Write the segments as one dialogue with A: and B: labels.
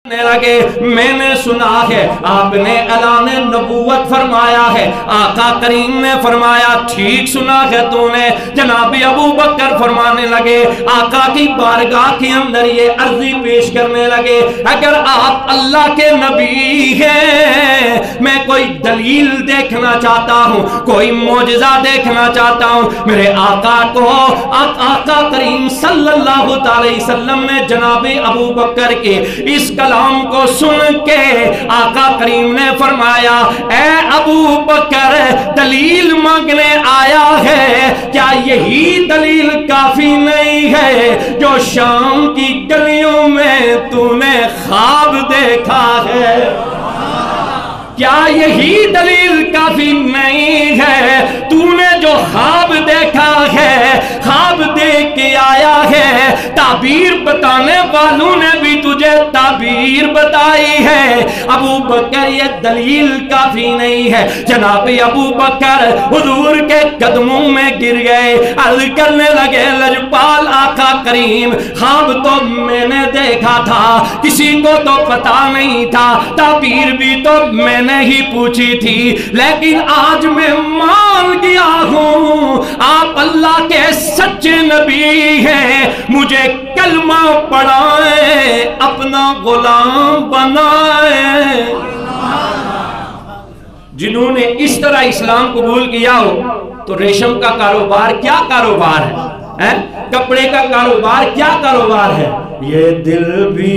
A: لگے میں نے سنا ہے آپ نے اعلان نبوت فرمایا ہے، آقا کریم نے فرمایا ٹھیک سنا ہے تو نے۔ جناب ابو بکر فرمانے لگے، آقا کی بارگاہ کے اندر یہ عرضی پیش کرنے لگے، اگر آپ اللہ کے نبی ہیں میں کوئی دلیل دیکھنا چاہتا ہوں، کوئی معجزہ دیکھنا چاہتا ہوں۔ میرے آقا کو آقا کریم صلی اللہ علیہ وسلم نے جناب ابو بکر کے اس کلام کو سن کے آقا کریم نے فرمایا، اے ابو بکر دلیل مانگنے آیا ہے، کیا یہی دلیل کافی نہیں ہے جو شام کی گلیوں میں تو نے خواب دیکھا ہے؟ کیا یہی دلیل کافی نہیں ہے؟ تو نے جو خواب دیکھا ہے، خواب دیکھ کے آیا ہے، تعبیر بتانے والوں نے بھی تجھے تعبیر بتائی ہے، ابو بکر یہ دلیل کافی نہیں ہے۔ جناب ابو بکر حضور کے قدموں میں گر گئے، عرض کرنے لگے لجپال آقا کریم، خواب تو میں نے دیکھا تھا، کسی کو تو پتا نہیں تھا، تعبیر بھی تو میں نے ہی پوچھی تھی، لیکن آج میں مان گیا ہوں آپ اللہ کے سچے نبی ہیں، مجھے کلمہ پڑھائیں، اپنا غلام بنائیں۔ جنہوں نے اس طرح اسلام قبول کیا ہو تو ریشم کا کاروبار کیا کاروبار ہے، کپڑے کا کاروبار کیا کاروبار ہے؟ یہ دل بھی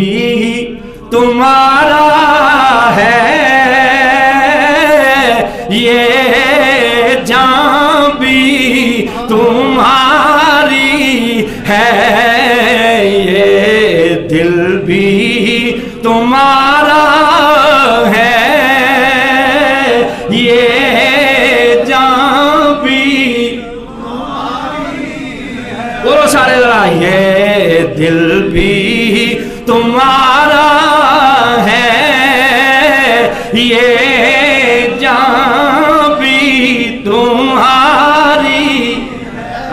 A: تمہارا ہے، یہ جان بھی تمہاری ہے، یہ دل بھی تمہارا ہے، یہ جان بھی تمہاری ہے۔ بولو سارے ذرا، یہ دل بھی تمہارا ہے، یہ جان بھی تمہاری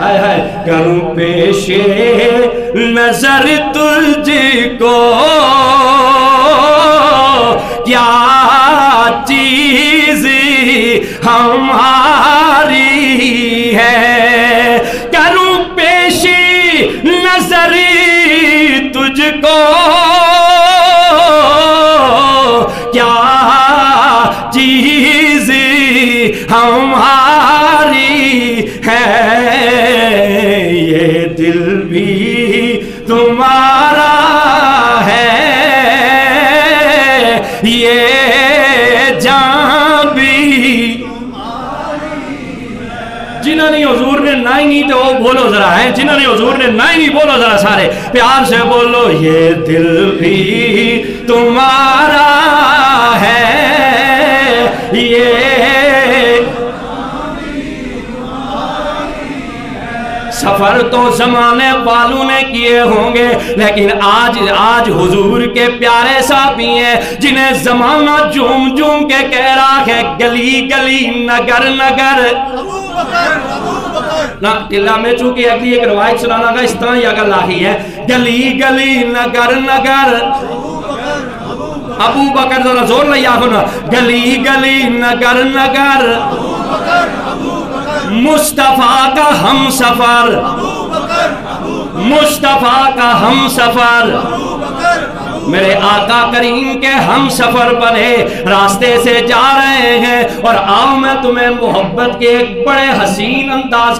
A: ہے۔ کروں پیش نظر تجھ کو کیا چیز ہماری ہے، کروں پیش نظر تجھ کو کیا چیز ہماری ہے، یہ دل بھی تمہارا ہے، یہ جان بھی تمہاری ہے۔ جنہوں نے حضور نے نائی نہیں تو وہ بولو ذرا ہے، جنہوں نے حضور نے نائی نہیں بولو ذرا سارے پیار سے بولو، یہ دل بھی تمہارا ہے، یہ سفر تو زمانے والوں نے کیے ہوں گے، لیکن آج حضور کے پیارے صحابی ہیں جنہیں زمانہ جھوم جھوم کے کہہ رہا ہے، گلی گلی نگر نگر۔ نا قلعہ میں چونکہ اگلی ایک روایت سنانا گا، اس طرح یہ اگر لاہی ہے، گلی گلی نگر نگر، ابو بکر ذرا زور لیا ہونا، گلی گلی نگر نگر، مصطفیٰ کا ہم سفر، مصطفیٰ کا ہم سفر، میرے آقا کریم کے ہم سفر بنے، راستے سے جا رہے ہیں، اور آؤ میں تمہیں محبت کے ایک بڑے حسین انداز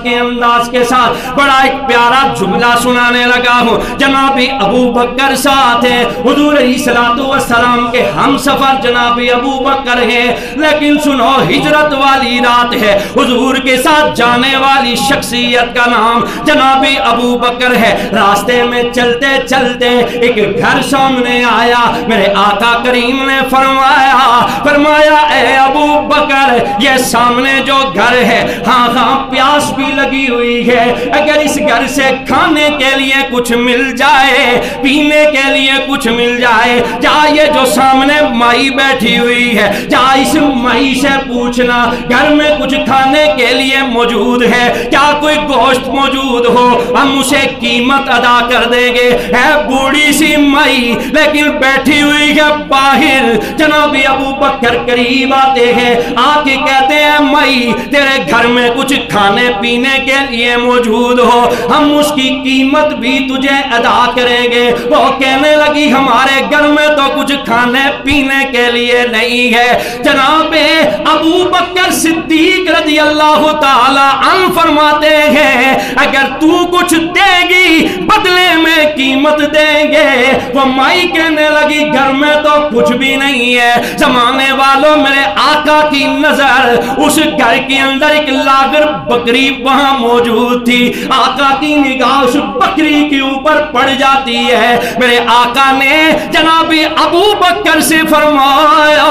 A: کے ساتھ بڑا ایک پیارا جملہ سنانے لگا ہوں۔ جناب ابو بکر ساتھ ہیں، حضور علیہ السلام کے ہم سفر جناب ابو بکر ہیں، لیکن سنو ہجرت والی رات ہے، حضور کے ساتھ جانے والی شخصیت کا نام جناب ابو بکر ہے۔ راستے میں چلتے چلتے ایک گھر سامنے آیا، میرے آقا کریم نے فرمایا اے ابو بکر، یہ سامنے جو گھر ہے، ہاں پیاس بھی لگی ہوئی ہے، اگر اس گھر سے کھانے کے لیے کچھ مل جائے، پینے کے لیے کچھ مل جائے، جا یہ جو سامنے مائی بیٹھی ہوئی ہے، جا اس مائی سے پوچھنا گھر میں کچھ کھانے کے لیے موجود ہے، کیا کوئی گوشت موجود ہو، ہم اسے قیمت ادا کر دیں گے۔ ہے بوڑھی سی مائی، لیکن بیٹھی ہوئی ہے باہر. جناب ابو بکر قریب آتے ہیں, آ کے کہتے ہیں مائی تیرے گھر میں کچھ کھانے پینے کے لیے موجود ہو, ہم اس کی قیمت بھی تجھے ادا کریں گے. وہ کہنے لگی ہمارے گھر میں تو کچھ کھانے پینے کے لیے نہیں ہے. جناب ابو بکر صدیق رضی اللہ تعالی عنہ فرماتے ہیں اگر تو کچھ دے گی بدلے میں قیمت دیں گے. وہ مائی کہنے لگی گھر میں تو کچھ بھی نہیں ہے. زمانے والوں میرے آقا کی نظر اس گھر کے اندر ایک لاغر بکری وہاں موجود تھی. آقا کی نگاہ اس بکری کے اوپر پڑ جاتی ہے. میرے آقا نے جناب ابو بکر سے فرمایا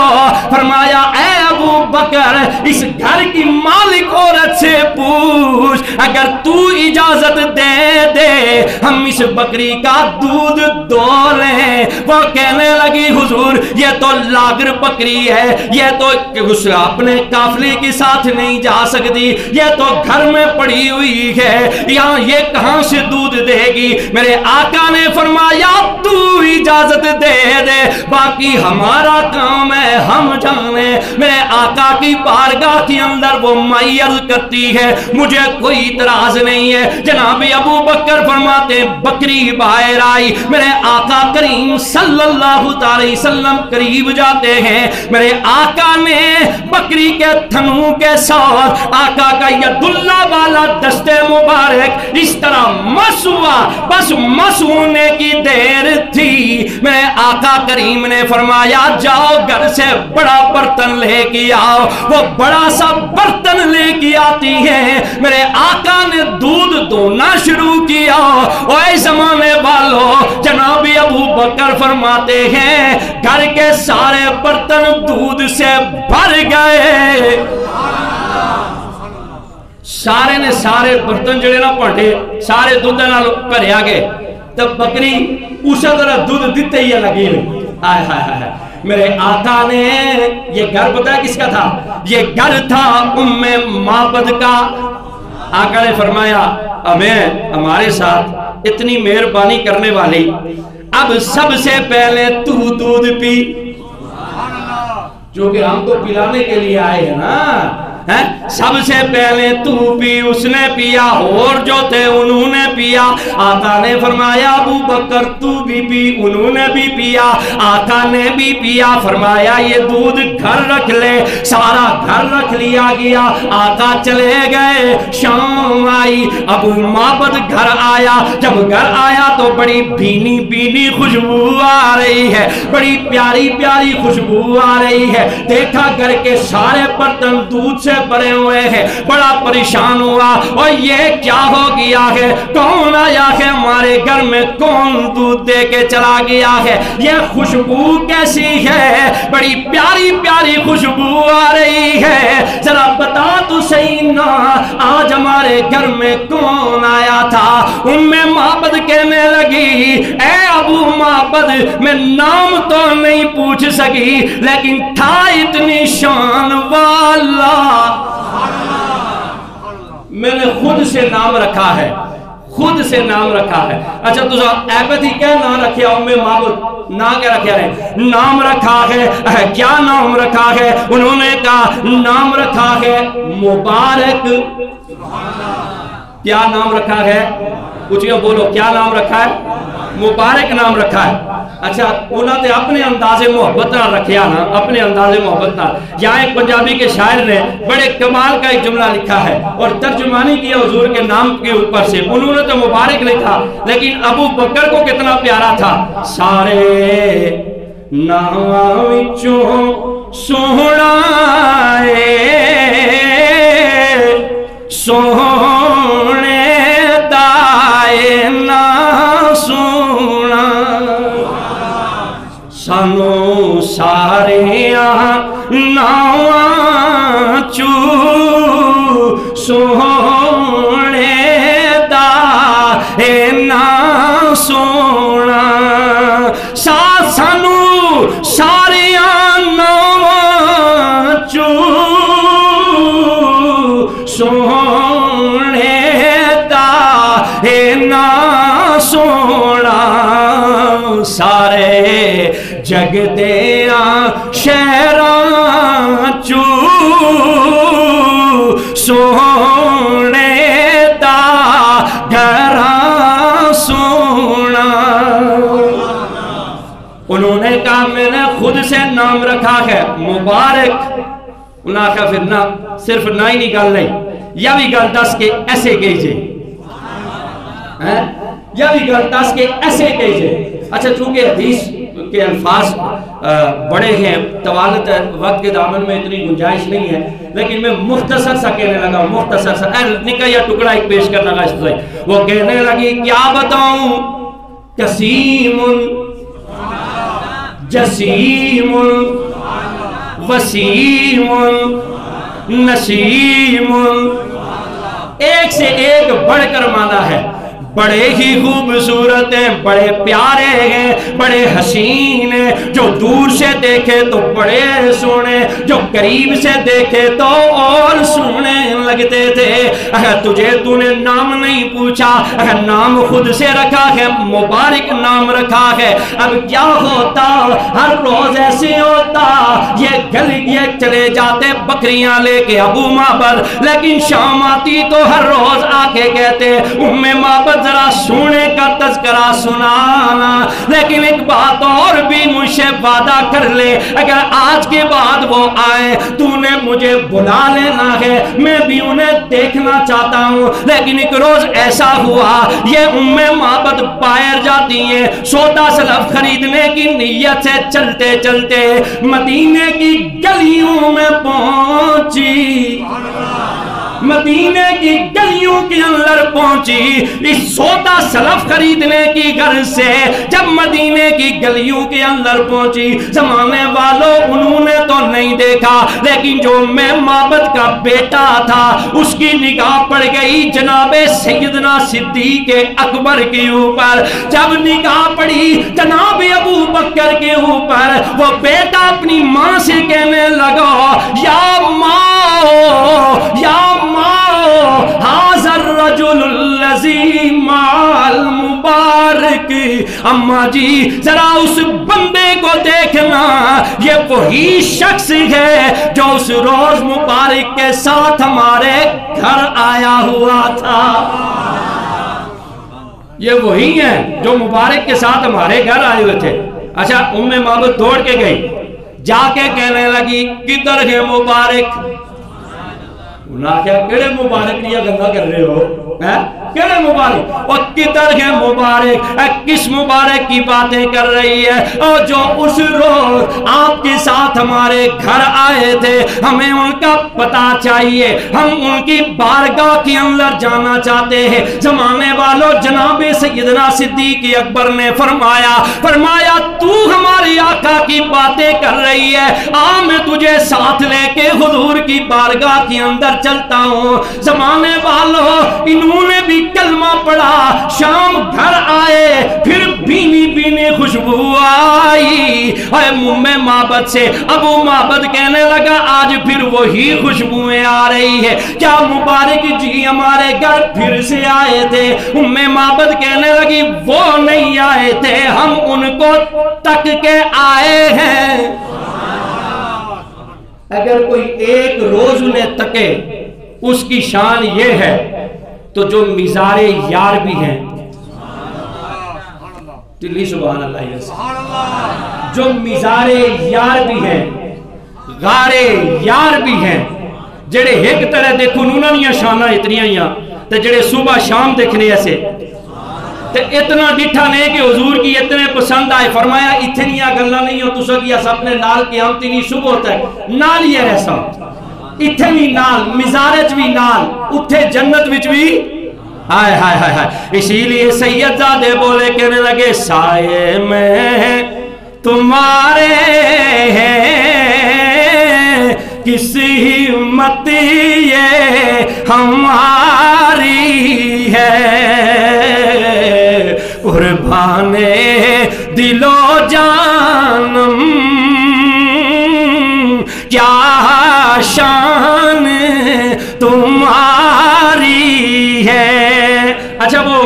A: اے ابو بکر اس گھر کی مالک عورت سے پوچھ اگر تو اجازت دے دے ہم اس بکری کا دودھ دو لیں. وہ کہنے لگی حضور یہ تو لاغر بکری ہے, یہ تو اپنے قافلے کے ساتھ نہیں جا سکتی, یہ تو گھر میں پڑی ہوئی ہے, یہاں یہ کہاں سے دودھ دے گی. میرے آقا نے فرمایا تو اجازت دے دے باقی ہمارا کام ہے ہم جانے. میرے آقا کی بارگاہ کے اندر وہ مائی عرض کرتی ہے مجھے کوئی اعتراض نہیں ہے. جناب ابو بکر فرماتے بکری باہر آئی, میرے آقا کریم صلی اللہ علیہ وسلم قریب جاتے ہیں. میرے آقا نے بکری کے تھنوں کے ساتھ آقا کا ید اللہ والا دست مبارک اس طرح مس ہوا, بس مس ہونے کی دیر تھی. میرے آقا کریم نے فرمایا جاؤ گھر سے بڑا برتن لے کے آؤ. وہ بڑا سا برتن لے کے آتی ہے. میرے آقا نے دودھ دونا شروع کیا. اوے زمانے والوں جناب ابو بکر فرماتے ہیں گھر کے سارے برتن دودھ سے بھر گئے. سارے نے سارے برتن جڑے نہ پڑھے سارے دودھ نال بھرے آ گئے. تب بکری اسی طرح دودھ دیتے ہی لگی ہوئی. آئے ہائے ہائے. میرے آقا نے یہ گھر پتہ ہے کس کا تھا؟ یہ گھر تھا ام معبد کا. آقا نے فرمایا ہمیں ہمارے ساتھ اتنی مہربانی کرنے والی اب سب سے پہلے تو دودھ پی, جو کہ ہم کو پلانے کے لیے آئے ہیں نا. سب سے پہلے تو پی. اس نے پیا اور جو تھے انہوں نے پیا. آقا نے فرمایا ابو بکر تو بھی پی. انہوں نے بھی پیا, آقا نے بھی پیا. فرمایا یہ دودھ گھر رکھ لے. سارا گھر رکھ لیا گیا. آقا چلے گئے. شام آئی, ابو معبد گھر آیا. جب گھر آیا تو بڑی بھینی بھینی خوشبو آ رہی ہے, بڑی پیاری پیاری خوشبو آ رہی ہے. دیکھا گھر کے سارے برتن دودھ سے بھرے ہوئے ہیں. بڑا پریشان ہوا اور یہ کیا ہو گیا ہے, کون آیا ہے ہمارے گھر میں, کون دودھ دے کے چلا گیا ہے, یہ خوشبو کیسی ہے, بڑی پیاری پیاری خوشبو آ رہی ہے. ذرا بتا تو صحیح نا آج ہمارے گھر میں کون آیا تھا. ام معبد کہنے لگی اے ابو معبد میں نام تو نہیں پوچھ سکی لیکن تھا اتنی شان والا میں نے خود سے نام رکھا ہے, خود سے نام رکھا ہے. اچھا تو ایبت ہی کیا نام رکھیا ام معبد, نام کیا رکھا ہے, نام رکھا ہے. کیا نام رکھا ہے؟ انہوں نے کہا نام رکھا ہے مبارک. کیا نام رکھا ہے؟ پوچھئے بولو کیا نام رکھا ہے؟ مبارک نام رکھا ہے. اچھا انہوں نے اپنے انداز محبت نہ رکھیا نا, اپنے انداز محبت نہ. یہاں ایک پنجابی کے شاعر نے بڑے کمال کا ایک جملہ لکھا ہے اور ترجمانی کیا حضور کے نام کے اوپر سے. انہوں نے تو مبارک نہیں تھا لیکن ابو بکر کو کتنا پیارا تھا. سارے نام وچوں سوہنا سونے دائے نا سونا, سانو ساریاں ناواں چو سونے دائے نا سونا. سانو ساریاں ناواں چو سونے دائے نا سونا. سارے شہراں چو سونے دا گھراں سونا. انہوں نے کہا میں نے خود سے نام رکھا ہے مبارک. انہوں نے کہا پھر نہ صرف نہ ہی نہیں گل نہیں یا بھی گل دس کے ایسے کہیجے, یا بھی گل دس کے ایسے کہیجے. اچھا چونکہ حدیث کے الفاظ بڑے ہیں, طوالت وقت کے دامن میں اتنی گنجائش نہیں ہے, لیکن میں مختصر سا کہنے لگا, مختصر سا نکا یا ٹکڑا ایک پیش کرنا گا. وہ کہنے لگی کیا بتاؤں, قسیم جسیم وسیم نسیم, ایک سے ایک بڑھ کر مانا ہے. بڑے ہی خوبصورت ہیں, بڑے پیارے ہیں, بڑے حسین ہیں, جو دور سے دیکھے تو بڑے سونے, جو قریب سے دیکھے تو اور سونے لگتے تھے. اگر تجھے تو نے نام نہیں پوچھا, اگر نام خود سے رکھا ہے, مبارک نام رکھا ہے, اب کیا ہوتا, ہر روز ایسے ہوتا یہ گلی یہ چلے جاتے بکریاں لے کے ابو معبد, لیکن شام آتی تو ہر روز آ کے کہتے ام معبد ذرا سونے کا تذکرہ سنانا. لیکن ایک بات اور بھی مجھ سے وعدہ کر لے, اگر آج کے بعد وہ آئے تو نے مجھے بلا لینا ہے, میں بھی انہیں دیکھنا چاہتا ہوں. لیکن ایک روز ایسا ہوا یہ ام معبد باہر جاتی ہیں سودا سلف خریدنے کی نیت سے, چلتے چلتے مدینے کی گلیوں میں پہنچی, مدینے کی گلیوں کے اندر پہنچی. اس سودا سلف خریدنے کی غرض سے جب مدینے کی گلیوں کے اندر پہنچی, زمانے والوں انہوں نے تو نہیں دیکھا, لیکن جو میں معبد کا بیٹا تھا اس کی نگاہ پڑ گئی جناب سیدنا صدیق اکبر کے اوپر. جب نگاہ پڑی جناب ابو بکر کے اوپر, وہ بیٹا اپنی ماں سے کہنے لگا یا ماں یا حاضر الرجل الذی مع المبارک, اماں جی ذرا اس بندے کو دیکھنا, یہ وہی شخص ہے جو اس روز مبارک کے ساتھ ہمارے گھر آیا ہوا تھا. یہ وہی ہے جو مبارک کے ساتھ ہمارے گھر آئے ہوئے تھے. اچھا ام معبد دوڑ کے گئی, جا کے کہنے لگی کدھر ہے مبارک. انہاں کیا کیڑے مبارک لیا گنگا کر رہے ہو, کیڑے مبارک, اور کدھر ہے مبارک, کس مبارک کی باتیں کر رہی ہے, اور جو اس روز آپ کے ساتھ ہمارے گھر آئے تھے, ہمیں ان کا پتہ چاہیے, ہم ان کی بارگاہ کے اندر جانا چاہتے ہیں. زمانے والوں جناب سیدنا صدیق اکبر نے فرمایا تو ہماری آقا کی باتیں کر رہی ہے, میں تجھے ساتھ لے کے حضور کی بارگاہ کے اندر چلتا ہوں. زمانے والوں انہوں نے بھی کلمہ پڑھا, شام گھر آئے, پھر بینی بینی خوشبو آئی. اے ام معبد سے ابو معبد کہنے لگا آج پھر وہی خوشبوئیں آ رہی ہے, کیا مبارک جی ہمارے گھر پھر سے آئے تھے. ام معبد کہنے لگی وہ نہیں آئے تھے, ہم ان کو تک کے آئے ہیں. اگر کوئی ایک روز انہیں تکے اس کی شان یہ ہے, تو جو مزار یار بھی ہیں, دلی سبحان اللہ, جو مزار یار بھی ہیں, غار یار بھی ہیں, جڑے ایک طرح دیکھو انہوں نے شانہ اتنی آئیاں, تے جڑے صبح شام دیکھنے ایسے, تے اتنا ڈٹھا نہیں کہ حضور کی اتنے پسند آئے. فرمایا اتنیاں گلہ نہیں ہو تسا کیا سب نے نال قیامتی نہیں صبح ہوتا ہے, نال یہ رہسا اتھے بھی نال, مزارج بھی نال, اتھے جنت وچ بھی ہائے ہائے ہائے ہائے. اسی لیے سید زادے بولے کہنے لگے سائے میں تمہارے ہیں کسی ہمت یہ ہماری ہے, قربان دل و جانم کیا شان تمہاری ہے. اچھا وہ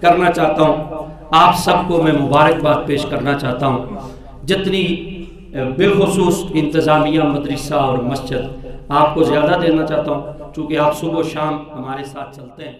A: کرنا چاہتا ہوں، آپ سب کو میں مبارکباد پیش کرنا چاہتا ہوں، جتنی بالخصوص انتظامیہ مدرسہ اور مسجد، آپ کو زیادہ دینا چاہتا ہوں چونکہ آپ صبح و شام ہمارے ساتھ چلتے ہیں۔